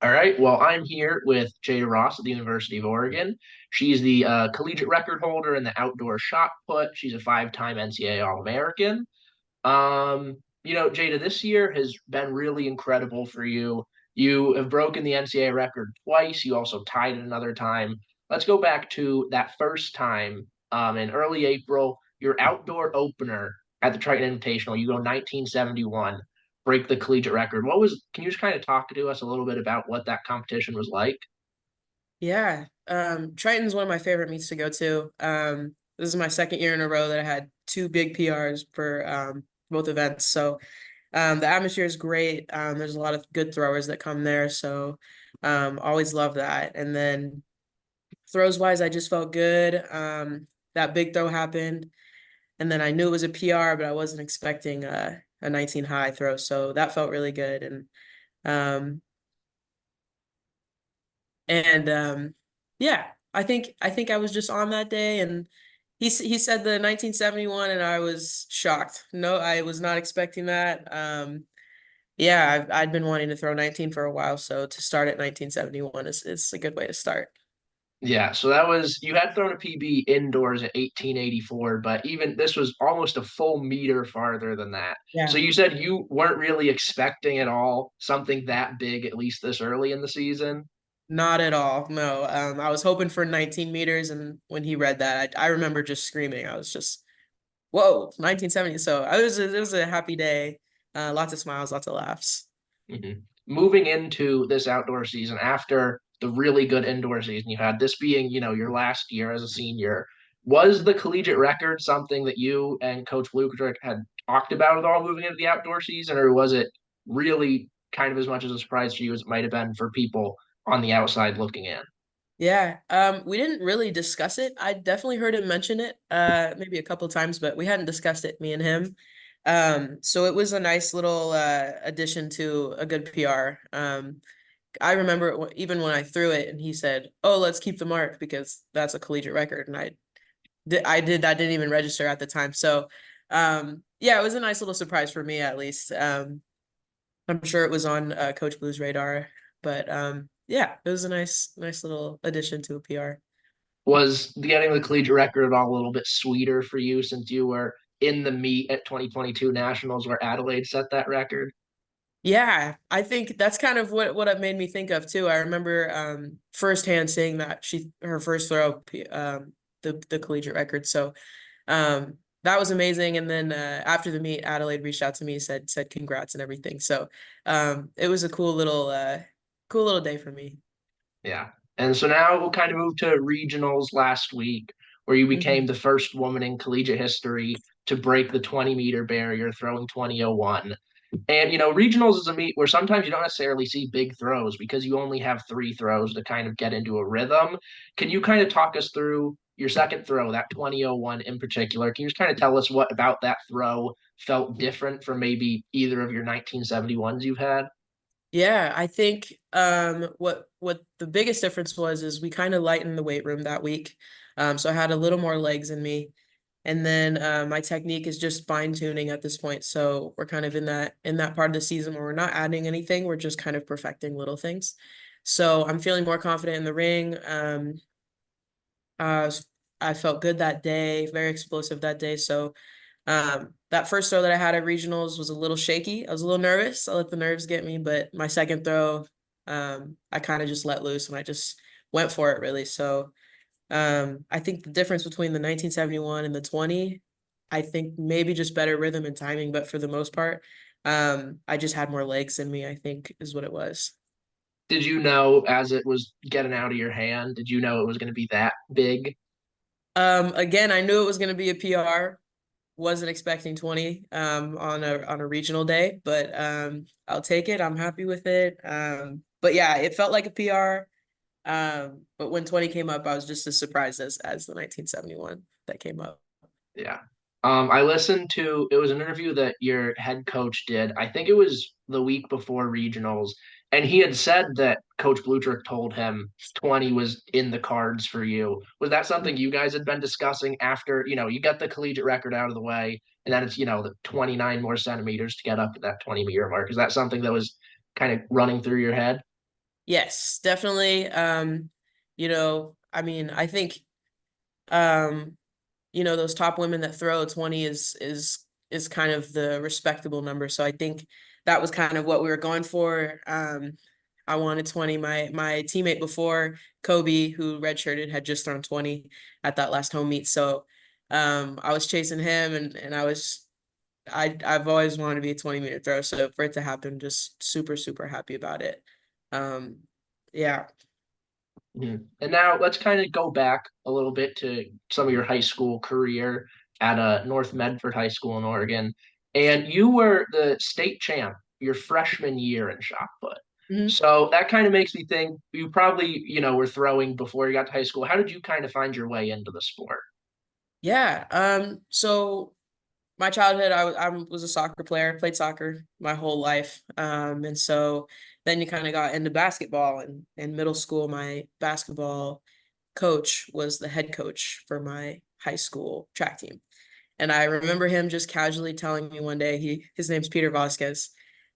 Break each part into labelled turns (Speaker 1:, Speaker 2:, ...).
Speaker 1: All right. Well, I'm here with Jaida Ross at the University of Oregon. She's the collegiate record holder in the outdoor shot put. She's a five-time NCAA All-American. Jada, this year has been really incredible for you. You have broken the NCAA record twice. You also tied it another time. Let's go back to that first time in early April, your outdoor opener at the Triton Invitational. You go 1971, break the collegiate record. Can you just kind of talk to us a little bit about what that competition was like?
Speaker 2: Yeah. Triton's one of my favorite meets to go to. This is my second year in a row that I had two big PRs for both events. So the atmosphere is great. There's a lot of good throwers that come there. So always love that. And then throws wise, I just felt good. That big throw happened. And then I knew it was a PR, but I wasn't expecting a 19 high throw. So that felt really good. Um, And yeah, I think I was just on that day, and he said the 1971, and I was shocked. No, I was not expecting that. Yeah, I'd been wanting to throw 19 for a while, so to start at 1971 is a good way to start.
Speaker 1: Yeah, so that was you had thrown a PB indoors at 1884, but even this was almost a full meter farther than that. So
Speaker 2: Yeah.
Speaker 1: you said you weren't really expecting at all something that big, at least this early in the season.
Speaker 2: Not at all. No. I was hoping for 19 meters, and when he read that, I remember just screaming. I was just, whoa, 1970. So it was a happy day. Lots of smiles, lots of laughs.
Speaker 1: Moving into this outdoor season after the really good indoor season you had, this being, your last year as a senior, was the collegiate record something that you and Coach Blutrick had talked about at all moving into the outdoor season, or was it really kind of as much as a surprise for you as it might have been for people on the outside looking in?
Speaker 2: Yeah, we didn't really discuss it. I definitely heard him mention it, maybe a couple times, but we hadn't discussed it, me and him. So it was a nice little addition to a good PR. I remember even when I threw it, and he said, "Oh, let's keep the mark because that's a collegiate record," and I did that didn't even register at the time. So, yeah, it was a nice little surprise for me at least. I'm sure it was on Coach Blue's radar, but yeah, it was a nice little addition to a PR.
Speaker 1: Was getting the collegiate record at all a little bit sweeter for you since you were in the meet at 2022 Nationals where Adelaide set that record?
Speaker 2: Yeah, I think that's kind of what it made me think of too. I remember firsthand seeing that her first throw the collegiate record. So that was amazing. And then after the meet, Adelaide reached out to me, said congrats and everything. So it was a cool little day for me.
Speaker 1: Yeah. And so now we'll kind of move to regionals last week, where you became
Speaker 2: Mhm.
Speaker 1: the first woman in collegiate history to break the 20-meter barrier, throwing 20:01. And, regionals is a meet where sometimes you don't necessarily see big throws because you only have three throws to kind of get into a rhythm. Can you kind of talk us through your second throw, that 20:01 in particular? Can you just kind of tell us what about that throw felt different from maybe either of your 1971s you've had?
Speaker 2: Yeah, I think what the biggest difference was is we kind of lightened the weight room that week. So I had a little more legs in me. And then my technique is just fine tuning at this point. So we're kind of in that part of the season where we're not adding anything, we're just kind of perfecting little things. So I'm feeling more confident in the ring. Uh, I felt good that day, very explosive that day. So that first throw that I had at regionals was a little shaky. I was a little nervous. I let the nerves get me, but my second throw, I kind of just let loose and I just went for it really. So I think the difference between the 1971 and the 20, I think maybe just better rhythm and timing, but for the most part, I just had more legs in me, I think is what it was.
Speaker 1: Did you know as it was getting out of your hand, did you know it was going to be that big?
Speaker 2: Again, I knew it was going to be a PR. Wasn't expecting 20 on a regional day, but I'll take it. I'm happy with it. But yeah, it felt like a PR. But when 20 came up, I was just as surprised as the 1971 that came up.
Speaker 1: Yeah. I listened to it was an interview that your head coach did. I think it was the week before regionals, and he had said that Coach Blutrick told him 20 was in the cards for you. Was that something you guys had been discussing after, you got the collegiate record out of the way, and then it's, the 29 more centimeters to get up to that 20-meter mark? Is that something that was kind of running through your head?
Speaker 2: Yes, definitely. I mean, I think um, those top women that throw 20 is kind of the respectable number. So I think that was kind of what we were going for. I wanted 20. My teammate before, Kobe, who redshirted, had just thrown 20 at that last home meet. So I was chasing him, and I've always wanted to be a 20-meter throw. So for it to happen, just super, super happy about it. Um, yeah.
Speaker 1: Mhm. And now let's kind of go back a little bit to some of your high school career at North Medford High School in Oregon. And you were the state champ your freshman year in shot put.
Speaker 2: Mhm.
Speaker 1: So that kind of makes me think you probably, were throwing before you got to high school. How did you kind of find your way into the sport?
Speaker 2: Yeah. So my childhood, I was a soccer player, played soccer my whole life. And so then you kind of got into basketball, and in middle school, my basketball coach was the head coach for my high school track team. And I remember him just casually telling me one day, his name's Peter Vasquez,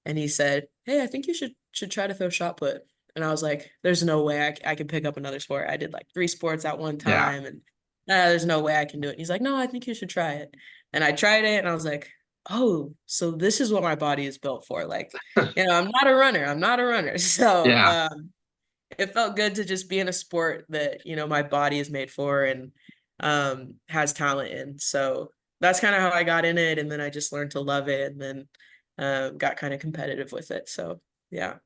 Speaker 2: and he said, "Hey, I think you should try to throw shot put." And I was like, "There's no way I can pick up another sport. I did like three sports at one
Speaker 1: Yeah.
Speaker 2: time, and there's no way I can do it." And he's like, "No, I think you should try it." And I tried it, and I was like, "Oh, so this is what my body is built for." Like, I'm not a runner. I'm not a runner. So,
Speaker 1: Yeah.
Speaker 2: it felt good to just be in a sport that my body is made for, and has talent in. So that's kind of how I got in it, and then I just learned to love it, and then got kind of competitive with it. So yeah.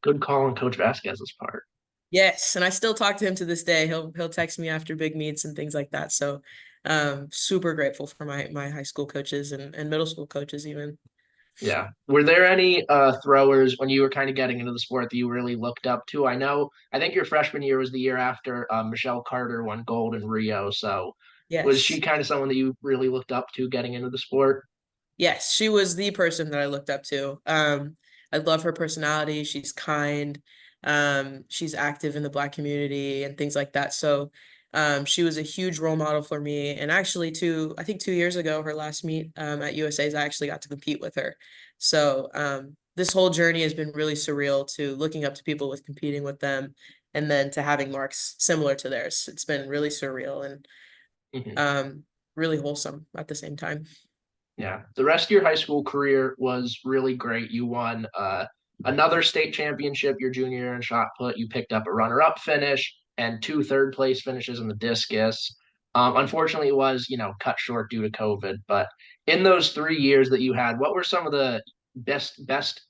Speaker 1: Good call on Coach Vasquez's part.
Speaker 2: Yes, and I still talk to him to this day. He'll text me after big meets and things like that. So super grateful for my high school coaches and middle school coaches even.
Speaker 1: Yeah. Were there any throwers when you were kind of getting into the sport that you really looked up to? I think your freshman year was the year after Michelle Carter won gold in Rio. So was she
Speaker 2: Yes.
Speaker 1: kind of someone that you really looked up to getting into the sport?
Speaker 2: Yes, she was the person that I looked up to. I love her personality. She's kind. She's active in the Black community and things like that. So, she was a huge role model for me. And actually, I think 2 years ago, her last meet at USA's, I actually got to compete with her. So, this whole journey has been really surreal, to looking up to people with competing with them, and then to having marks similar to theirs. It's been really surreal and
Speaker 1: Mhm.
Speaker 2: um, really wholesome at the same time.
Speaker 1: Yeah. The rest of your high school career was really great. You won another state championship your junior year in shot put. You picked up a runner-up finish and two third place finishes in the discus. Unfortunately, it was, cut short due to COVID. But in those 3 years that you had, what were some of the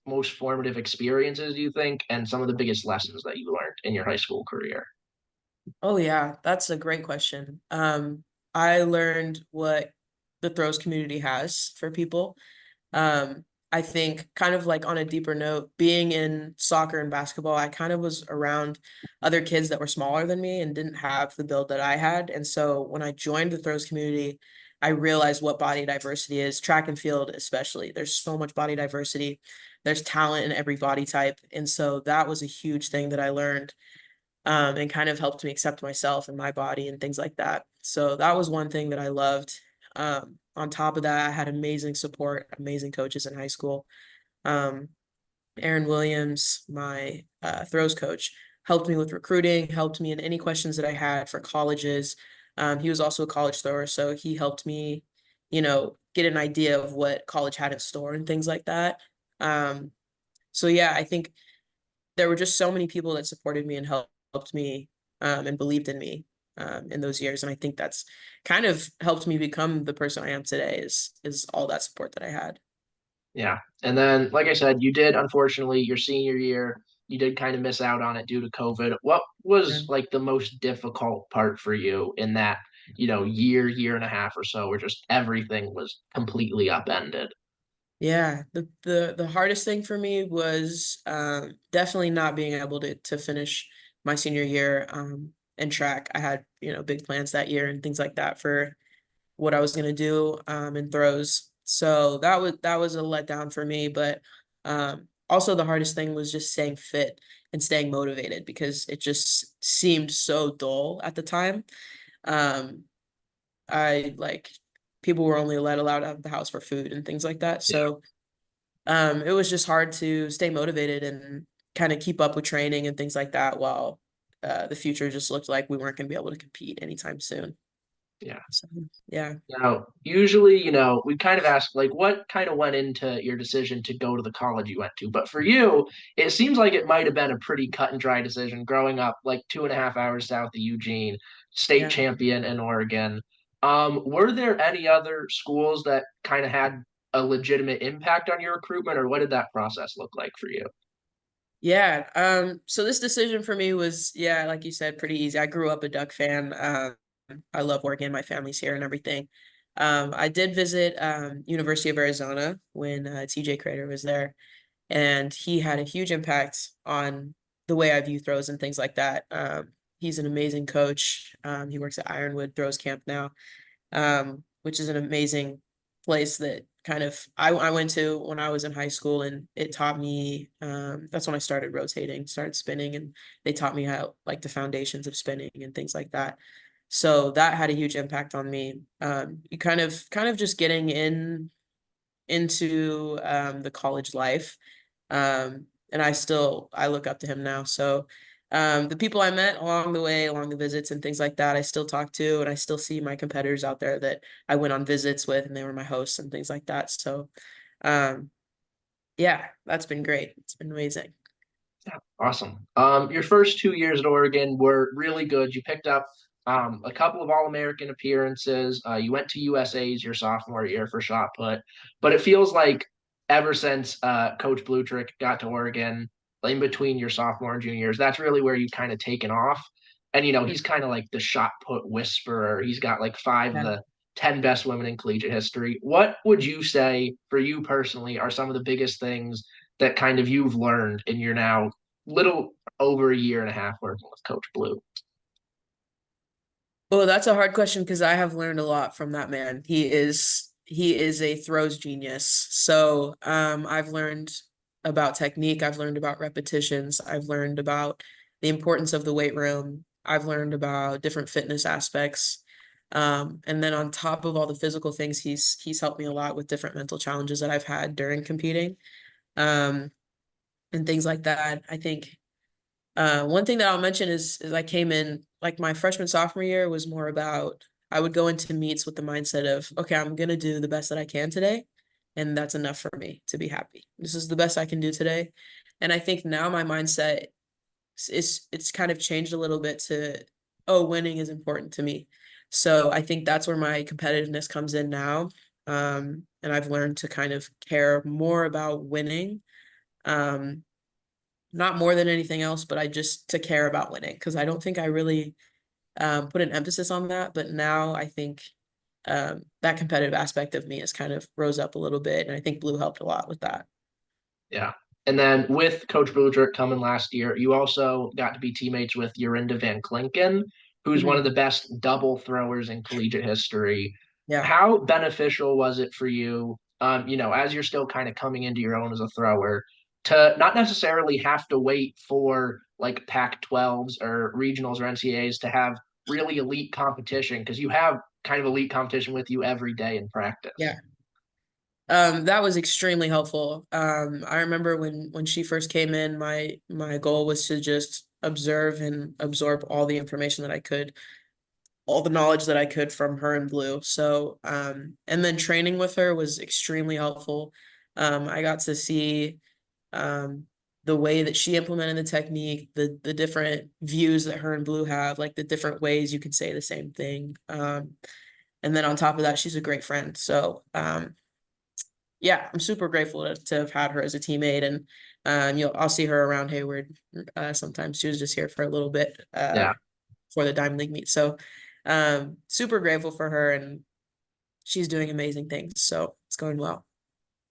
Speaker 1: most formative experiences, do you think, and some of the biggest lessons that you learned in your high school career?
Speaker 2: Oh yeah, that's a great question. I learned what the throws community has for people. I think kind of like on a deeper note, being in soccer and basketball, I kind of was around other kids that were smaller than me and didn't have the build that I had. And so when I joined the throws community, I realized what body diversity is, track and field especially. There's so much body diversity. There's talent in every body type. And so that was a huge thing that I learned, and kind of helped me accept myself and my body and things like that. So that was one thing that I loved. On top of that, I had amazing support, amazing coaches in high school. Um, Aaron Williams, my throws coach, helped me with recruiting, helped me in any questions that I had for colleges. He was also a college thrower, so he helped me, get an idea of what college had in store and things like that. Um, so yeah, I think there were just so many people that supported me and helped me, and believed in me, in those years. And I think that's kind of helped me become the person I am today, is all that support that I had.
Speaker 1: Yeah. And then, like I said, you did, unfortunately, your senior year, you did kind of miss out on it due to COVID. What
Speaker 2: Yeah.
Speaker 1: was like the most difficult part for you in that, year and a half or so, where just everything was completely upended?
Speaker 2: Yeah, the hardest thing for me was definitely not being able to finish my senior year in track. I had, big plans that year and things like that for what I was gonna do in throws. So that was a letdown for me. But also the hardest thing was just staying fit and staying motivated, because it just seemed so dull at the time. Um, I like People were only allowed out of the house for food and things like that.
Speaker 1: Yeah.
Speaker 2: So it was just hard to stay motivated, and kind of keep up with training and things like that while the future just looked like we weren't going to be able to compete anytime soon.
Speaker 1: Yeah.
Speaker 2: So, yeah.
Speaker 1: Now, usually, we kind of ask, like, what kind of went into your decision to go to the college you went to? But for you, it seems like it might have been a pretty cut and dry decision growing up, like 2.5 hours south of Eugene, state
Speaker 2: Yeah.
Speaker 1: champion in Oregon. Were there any other schools that kind of had a legitimate impact on your recruitment, or what did that process look like for you?
Speaker 2: Yeah. So this decision for me was, yeah, like you said, pretty easy. I grew up a Duck fan. I love Oregon. My family's here and everything. I did visit University of Arizona when TJ Crater was there, and he had a huge impact on the way I view throws and things like that. He's an amazing coach. He works at Ironwood Throws Camp now, which is an amazing place that kind of I went to when I was in high school, and it taught me that's when I started rotating, started spinning, and they taught me how like the foundations of spinning and things like that. So that had a huge impact on me. You kind of just getting into the college life. And I look up to him now. So the people I met along the way, along the visits and things like that, I still talk to, and I still see my competitors out there that I went on visits with, and they were my hosts and things like that. So um, yeah, that's been great. It's been amazing.
Speaker 1: Awesome. Your first 2 years at Oregon were really good. You picked up a couple of All-American appearances. You went to USA's your sophomore year for shot put, but it feels like ever since Coach Blutrick got to Oregon, in between your sophomore and junior years, that's really where you kind of taken off. And he's kind of like the shot put whisperer. He's got like five of
Speaker 2: Yeah.
Speaker 1: the 10 best women in collegiate history. What would you say for you personally are some of the biggest things that kind of you've learned in your now little over a year and a half working with Coach Blue?
Speaker 2: Well, that's a hard question because I have learned a lot from that man. He is a throws genius. So I've learned about technique, I've learned about repetitions, I've learned about the importance of the weight room, I've learned about different fitness aspects. And then on top of all the physical things, he's helped me a lot with different mental challenges that I've had during competing. Um, and things like that. I think one thing that I'll mention is I came in like my freshman sophomore year was more about I would go into meets with the mindset of, okay, I'm gonna do the best that I can today, and that's enough for me to be happy. This is the best I can do today. And I think now my mindset it's kind of changed a little bit to, oh, winning is important to me. So I think that's where my competitiveness comes in now. And I've learned to kind of care more about winning. Um, not more than anything else, but I just to care about winning because I don't think I really put an emphasis on that. But now I think that competitive aspect of me has kind of rose up a little bit, and I think Blue helped a lot with that.
Speaker 1: Yeah. And then with Coach Blutrick coming last year, you also got to be teammates with Yorinda Van Klinken, who's one of
Speaker 2: Mhm.
Speaker 1: the best double throwers in collegiate history.
Speaker 2: Yeah,
Speaker 1: How beneficial was it for you, as you're still kind of coming into your own as a thrower, to not necessarily have to wait for like Pac-12s or regionals or NCAAs to have really elite competition because you have kind of elite competition with you every day in practice?
Speaker 2: yeah. That was extremely helpful. I remember when she first came in, my goal was to just observe and absorb all the information that I could, all the knowledge that I could from her and Blue. So, and then training with her was extremely helpful. I got to see um, the way that she implemented the technique, the different views that her and Blue have, like the different ways you could say the same thing. And then on top of that, she's a great friend. So, yeah, I'm super grateful to have had her as a teammate, and I'll see her around Hayward sometimes. She was just here for a little bit
Speaker 1: Yeah.
Speaker 2: for the Diamond League meet. So, super grateful for her, and she's doing amazing things. So it's going well.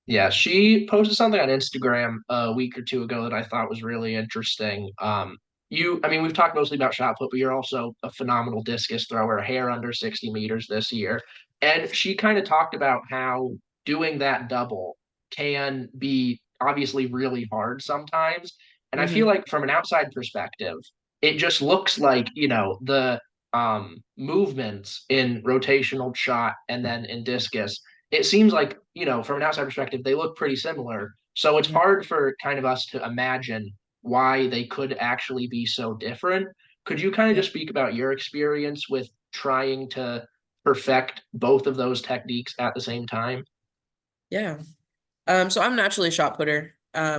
Speaker 1: Yeah, she posted something on Instagram a week or two ago that I thought was really interesting. I mean, we've talked mostly about shot put, but you're also a phenomenal discus thrower, a hair under 60 meters this year. And she kind of talked about how doing that double can be obviously really hard sometimes. And I feel
Speaker 2: Hmm.
Speaker 1: like from an outside perspective, it just looks like, the movements in rotational shot and then in discus it seems like, from an outside perspective, they look pretty similar. So it's
Speaker 2: Yeah.
Speaker 1: hard for kind of us to imagine why they could actually be so different. Could you kind of
Speaker 2: Yeah.
Speaker 1: just speak about your experience with trying to perfect both of those techniques at the same time?
Speaker 2: Yeah. So I'm naturally a shot putter,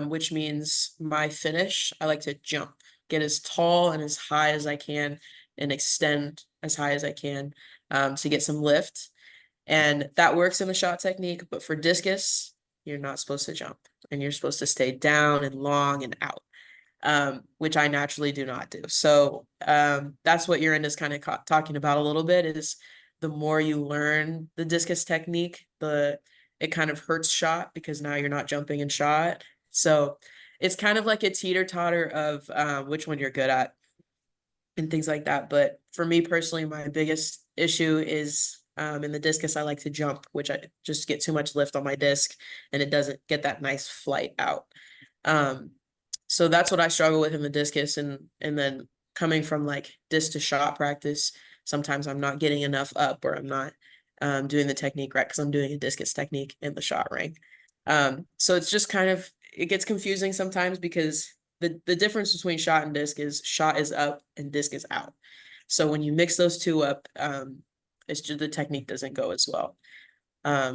Speaker 2: which means my finish, I like to jump, get as tall and as high as I can, and extend as high as I can, to get some lift. And that works in the shot technique, but for discus, you're not supposed to jump and you're supposed to stay down and long and out, which I naturally do not do. So that's what Urin is kind of talking about a little bit is the more you learn the discus technique, the it kind of hurts shot because now you're not jumping in shot. So it's kind of like a teeter-totter of which one you're good at and things like that. But for me personally, my biggest issue is in the discus, I like to jump, which I just get too much lift on my disc and it doesn't get that nice flight out. Um, so that's what I struggle with in the discus, and then coming from like disc to shot practice, sometimes I'm not getting enough up or I'm not doing the technique right because I'm doing a discus technique in the shot ring. So it's just kind of it gets confusing sometimes because the difference between shot and disc is shot is up and disc is out. So when you mix those two up, it's just the technique doesn't go as well.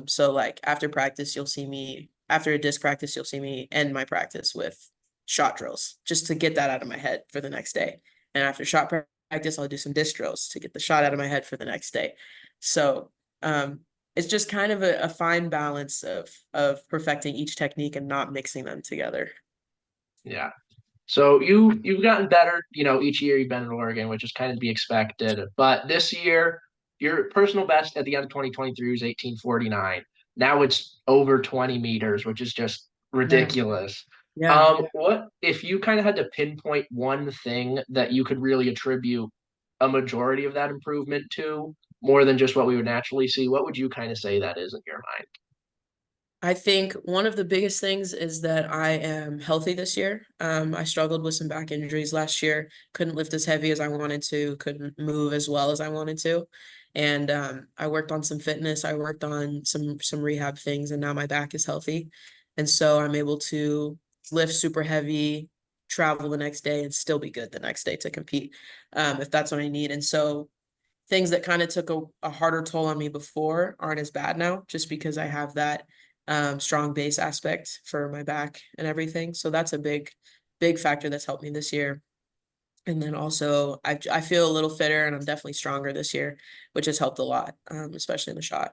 Speaker 2: So like after practice, you'll see me after a disc practice, you'll see me end my practice with shot drills just to get that out of my head for the next day. And after shot practice, I'll do some disc drills to get the shot out of my head for the next day. So um, it's just kind of a fine balance of perfecting each technique and not mixing them together.
Speaker 1: Yeah. So you've gotten better, each year you've been in Oregon, which is kind of to be expected. But this year, your personal best at the end of 2023 was 18:49. Now it's over 20 meters, which is just
Speaker 2: Yeah.
Speaker 1: ridiculous.
Speaker 2: Yeah.
Speaker 1: What if you kind of had to pinpoint one thing that you could really attribute a majority of that improvement to, more than just what we would naturally see? What would you kind of say that is in your mind?
Speaker 2: I think one of the biggest things is that I am healthy this year. I struggled with some back injuries last year, couldn't lift as heavy as I wanted to, couldn't move as well as I wanted to. And I worked on some fitness, I worked on some rehab things, and now my back is healthy. And so I'm able to lift super heavy, travel the next day, and still be good the next day to compete, if that's what I need. And so things that kind of took a harder toll on me before aren't as bad now, just because I have that strong base aspect for my back and everything. So that's a big factor that's helped me this year. And then also I feel a little fitter and I'm definitely stronger this year, which has helped a lot, especially in the shot.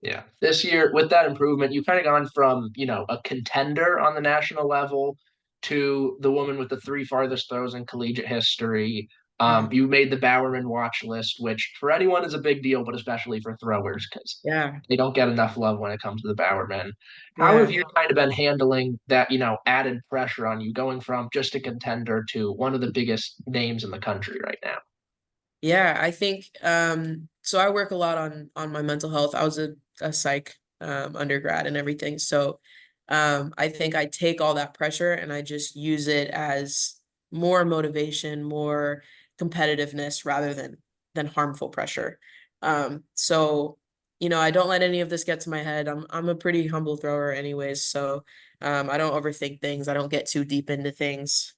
Speaker 1: Yeah. This year, with that improvement, you've kind of gone from, a contender on the national level to the woman with the three farthest throws in collegiate history.
Speaker 2: Yeah.
Speaker 1: You made the Bowerman watch list, which for anyone is a big deal, but especially for throwers because
Speaker 2: Yeah.
Speaker 1: they don't get enough love when it comes to the Bowerman. How have
Speaker 2: Yeah.
Speaker 1: you kind of been handling that, added pressure on you going from just a contender to one of the biggest names in the country right now?
Speaker 2: Yeah, I think so I work a lot on my mental health. I was a psych undergrad and everything. So I think I take all that pressure and I just use it as more motivation, more competitiveness rather than harmful pressure. So I don't let any of this get to my head. I'm a pretty humble thrower anyways, so I don't overthink things. I don't get too deep into things.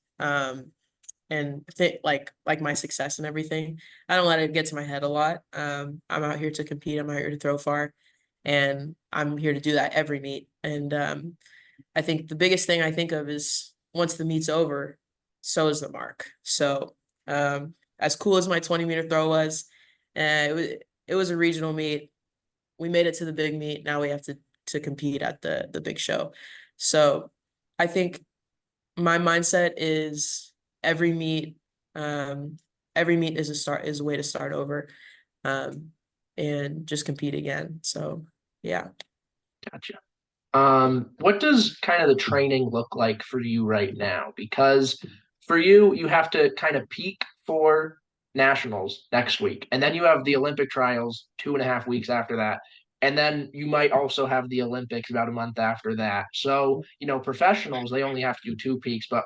Speaker 2: And like my success and everything. I don't let it get to my head a lot. I'm out here to compete. I'm out here to throw far, and I'm here to do that every meet. And I think the biggest thing I think of is once the meet's over, so is the mark. So as cool as my 20-meter throw was, it was a regional meet. We made it to the big meet. Now we have to compete at the big show. So I think my mindset is every meet um every meet is a way to start over, um and just compete again. So yeah.
Speaker 1: Gotcha. What does kind of the training look like for you right now? Because for you, you have to kind of peak for nationals next week, and then you have the Olympic trials 2.5 weeks after that, and then you might also have the Olympics about a month after that. So, professionals, they only have to do two peaks, but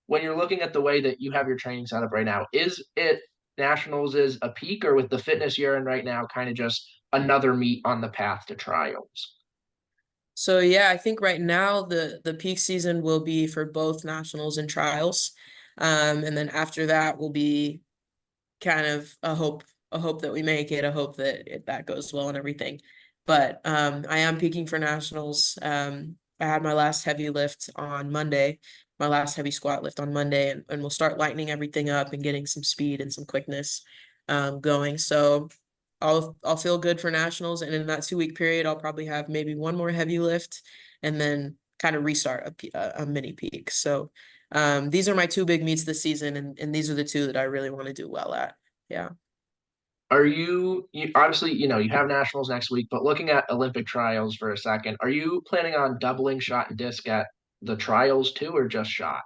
Speaker 1: when you're looking at the way that you have your training set up right now, is it nationals is a peak, or with the fitness you're in right now, kind of just another meet on the path to trials?
Speaker 2: So yeah, I think right now the peak season will be for both nationals and trials. And then after that will be kind of a hope that we make it, a hope that that goes well and everything. But I am peaking for nationals. I had my last heavy lift on Monday, my last heavy squat lift on Monday, and we'll start lightening everything up and getting some speed and some quickness going. So I'll feel good for nationals, and in that 2 week period, I'll probably have maybe one more heavy lift, and then kind of restart a mini peak. So these are my two big meets this season, and these are the two that I really want to do well at. Yeah.
Speaker 1: Are you obviously, you have nationals next week, but looking at Olympic trials for a second, are you planning on doubling shot and disc at the trials too, or just shot?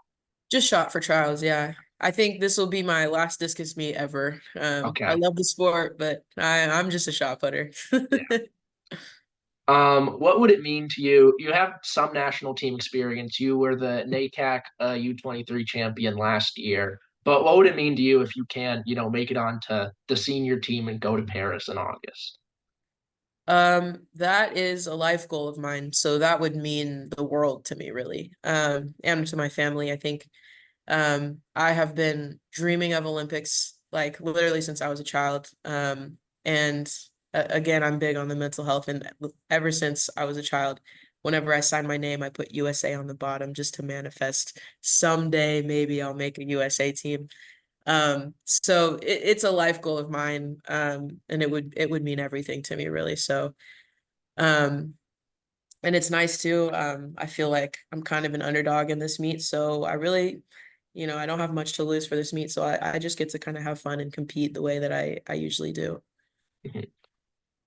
Speaker 2: Just shot for trials, yeah. I think this will be my last discus meet ever. I
Speaker 1: Okay.
Speaker 2: love the sport, but I'm just a shot putter.
Speaker 1: What would it mean to you? You have some national team experience. You were the NACAC U23 champion last year. But what would it mean to you if you can, make it onto the senior team and go to Paris in August?
Speaker 2: That is a life goal of mine. So that would mean the world to me, really. And to my family. I think I have been dreaming of Olympics like literally since I was a child. And again, I'm big on the mental health, and ever since I was a child, whenever I sign my name, I put USA on the bottom just to manifest someday maybe I'll make a USA team. So it's a life goal of mine, and it would mean everything to me really. So um, and it's nice too. I feel like I'm kind of an underdog in this meet, so I really, I don't have much to lose for this meet, so I just get to kind of have fun and compete the way that I usually do.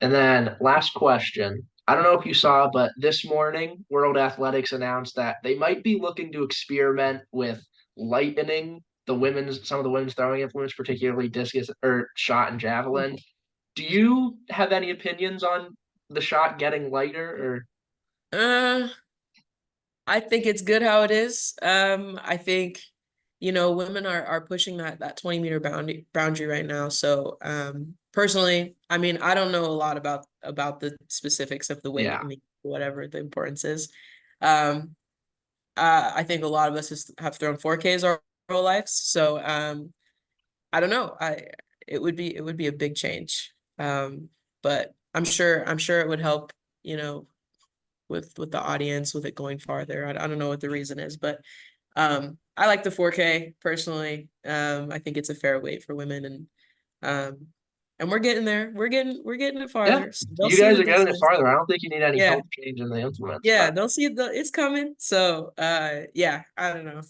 Speaker 1: And then last question. I don't know if you saw, but this morning, World Athletics announced that they might be looking to experiment with lightening some of the women's throwing implements, particularly discus or shot and javelin. Do you have any opinions on the shot getting lighter or
Speaker 2: Uh, I think it's good how it is. I think, women are pushing that 20-meter boundary right now. So, personally, I mean, I don't know a lot about the specifics of the weight
Speaker 1: yeah.
Speaker 2: and whatever the importance is. Um, I think a lot of us have thrown 4Ks our whole lives. So, I don't know. It would be a big change. But I'm sure it would help, you know, with the audience, with it going farther. I don't know what the reason is, but I like the 4K personally. I think it's a fair weight for women, um and we're getting there. We're getting it
Speaker 1: Yeah.
Speaker 2: farther. So they'll
Speaker 1: You
Speaker 2: see
Speaker 1: guys
Speaker 2: the
Speaker 1: are getting it
Speaker 2: distance.
Speaker 1: farther. I don't think you need any
Speaker 2: Yeah.
Speaker 1: help changing the implements,
Speaker 2: Yeah,
Speaker 1: but
Speaker 2: they'll see it's coming. So yeah, I don't know.